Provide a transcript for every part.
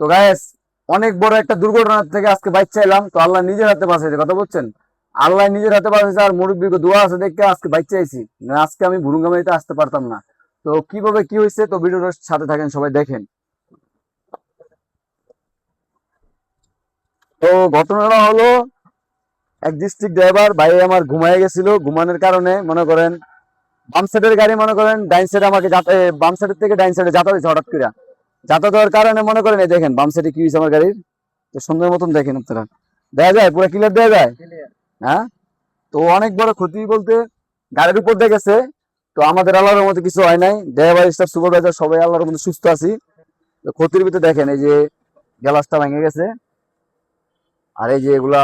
তো গায়েস, অনেক বড় একটা দুর্ঘটনা থেকে আজকে বাইক চাইলাম, তো আল্লাহ নিজের হাতে বাঁচাইছে, কথা বলছেন। আল্লাহ নিজের হাতে বাঁচাইছে, আর মুরব্বীকে দোয়া আছে দেখে আজকে বাইক চাইছি, না আজকে আমি ভুরুঙ্গামারিতে আসতে পারতাম না। তো কিভাবে কি হয়েছে, তো ভিডিওটার সাথে থাকেন, সবাই দেখেন। তো ঘটনাটা হলো, এক ডিস্ট্রিক্ট ড্রাইভার ভাই আমার ঘুমায় গেছিল, ঘুমানোর কারণে মনে করেন বাম সাইডের গাড়ি মনে করেন ডাইন সাইডে আমাকে বাম সাইডের থেকে ডাইন সাইডে যাতা দিচ্ছে হঠাৎ করে। যাতা দেওয়ার কারণে মনে করেন এই দেখেন বাম সাইডে কি হয়েছে আমার গাড়ির। তো সুন্দর মতন দেখেন আপনারা, দেখা যায় পুরো ক্লিয়ার দেখা যায়। হ্যাঁ, তো অনেক বড় ক্ষতি বলতে গাড়ির উপর দিয়ে গেছে। তো আমাদের আল্লাহর মতো কিছু হয় নাই, ড্রাইভার স্টাফ সুপারভাইজার সবাই আল্লাহর মতো সুস্থ আছি। তো ক্ষতির ভিতরে দেখেন এই যে গ্লাসটা ভেঙে গেছে, আর এই যে এগুলা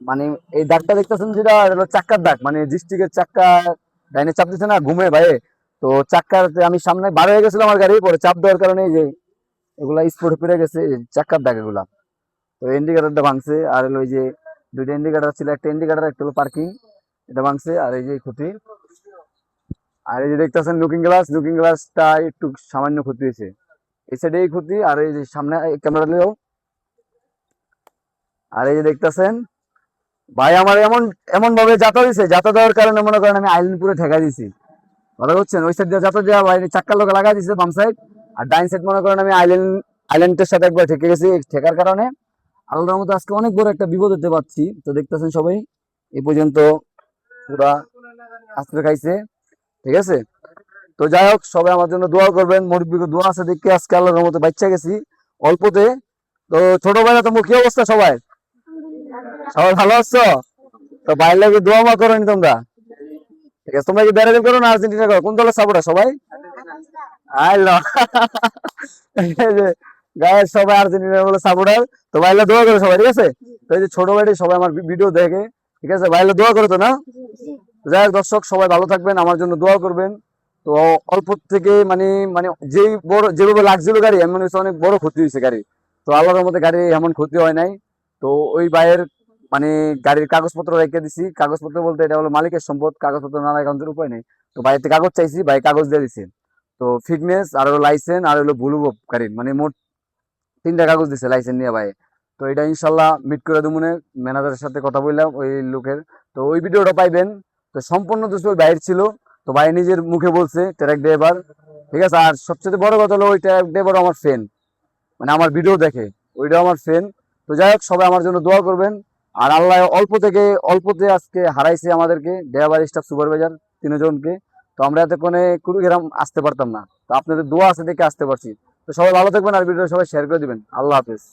মানে এই দাগটা দেখতেছেন যেটা, এটা হলো চাক্কার দাগ, মানে ডিস্ট্রিক্টের চাক্কা ডাইনে চাপ দিচ্ছে না ঘুমে ভাই। তো চাক্কাতে আমি সামনে বার হয়ে গেছিলাম আমার গাড়ি, পরে চাপ দেওয়ার কারণে এই যে এগুলা স্পট ফিরে গেছে, এই চাক্কার দাগ এগুলা। তো ইন্ডিকেটরটা ভাঙছে, আর হলো ওই যে দুইটা ইন্ডিকেটর ছিল, একটা ইন্ডিকেটর একটা হলো পার্কিং, এটা ভাঙছে। আর এই যে ক্ষতি, আর এই যে দেখতেছেন লুকিং গ্লাসটা একটু সামান্য ক্ষতি হয়েছে, এই সাইডে এই ক্ষতি। আর এই যে সামনে ক্যামেরা নিয়েও, আর এই যে দেখতেছেন ভাই আমার এমন এমন ভাবে যাতা দিছে, যাতা দেওয়ার কারণে মনে করেন আমি আইল্যান্ড ঠেকা দিছি, কথা বলছেন। ওই সাইড দিয়ে যাতা দেওয়া ভাই চাক্কার লোকে লাগা দিছে বাম সাইড, আর ডাইন সাইড মনে করেন আমি আইল্যান্ডের সাথে একবার ঠেকে গেছি, ঠেকার কারণে আল্লাহর মতো আজকে অনেক বড় একটা বিপদ হতে পারছি। তো দেখতেছেন সবাই এই পর্যন্ত পুরা আস্তে খাইছে, ঠিক আছে। তো যাই হোক, সবাই আমার জন্য দোয়া করবেন, মুরব্বীকে দোয়া আছে দেখে আজকে আল্লাহর মতো বাচ্চা গেছি অল্পতে। তো ছোট ভাইরা তো কি অবস্থা সবাই, সবাই ভালো আছো? তো বাইরে লাগে দোয়া মা করো নি তোমরা, ঠিক আছে। তোমরা কি ব্রাজিল করো না আর্জেন্টিনা করো, কোন দলের সাপোর্টার সবাই? আইলো গায়ের সবাই আর্জেন্টিনা বলে সাপোর্টার। তো বাইরে দোয়া করো সবাই, ঠিক আছে। তো এই যে ছোট ভাইটি সবাই আমার ভিডিও দেখে, ঠিক আছে, বাইরে দোয়া করো তো না। যাই হোক দর্শক, সবাই ভালো থাকবেন, আমার জন্য দোয়া করবেন। তো অল্প থেকে মানে মানে যেই বড় যেভাবে লাগছিল গাড়ি, এমন হচ্ছে অনেক বড় ক্ষতি হয়েছে গাড়ি। তো আল্লাহর মধ্যে গাড়ি এমন ক্ষতি হয় নাই। তো ওই ভাইয়ের মানে গাড়ির কাগজপত্র রেখে দিছি, কাগজপত্র বলতে এটা হলো মালিকের সম্পদ, কাগজপত্র না রাখার আমাদের উপায় নেই। তো বাইরে কাগজ চাইছি, ভাই কাগজ দিয়ে দিছে। তো ফিটনেস আর হলো লাইসেন্স আর হলো ব্লু বুক গাড়ির, মানে মোট তিনটা কাগজ দিছে লাইসেন্স নিয়ে ভাই। তো এটা ইনশাল্লাহ মিট করে দেবো, ম্যানেজারের সাথে কথা বললাম ওই লোকের। তো ওই ভিডিওটা পাইবেন। তো সম্পূর্ণ দোষ ওই বাইরে ছিল, তো ভাই নিজের মুখে বলছে ট্রাক ড্রাইভার, ঠিক আছে। আর সবচেয়ে বড় কথা হলো ওই ট্রাক ড্রাইভার আমার ফ্রেন্ড, মানে আমার ভিডিও দেখে, ওইটাও আমার ফ্রেন্ড। তো যাই হোক, সবাই আমার জন্য দোয়া করবেন। আর আল্লাহ অল্পতে আজকে হারাইছে আমাদেরকে, ড্রাইভার স্টাফ সুপারভাইজার তিনজনকে। তো আমরা এতক্ষণে কুড়িগ্রাম আসতে পারতাম না, তো আপনাদের দোয়া আছে দেখে আসতে পারছি। তো সবাই ভালো থাকবেন, আর ভিডিও সবাই শেয়ার করে দিবেন। আল্লাহ হাফেজ।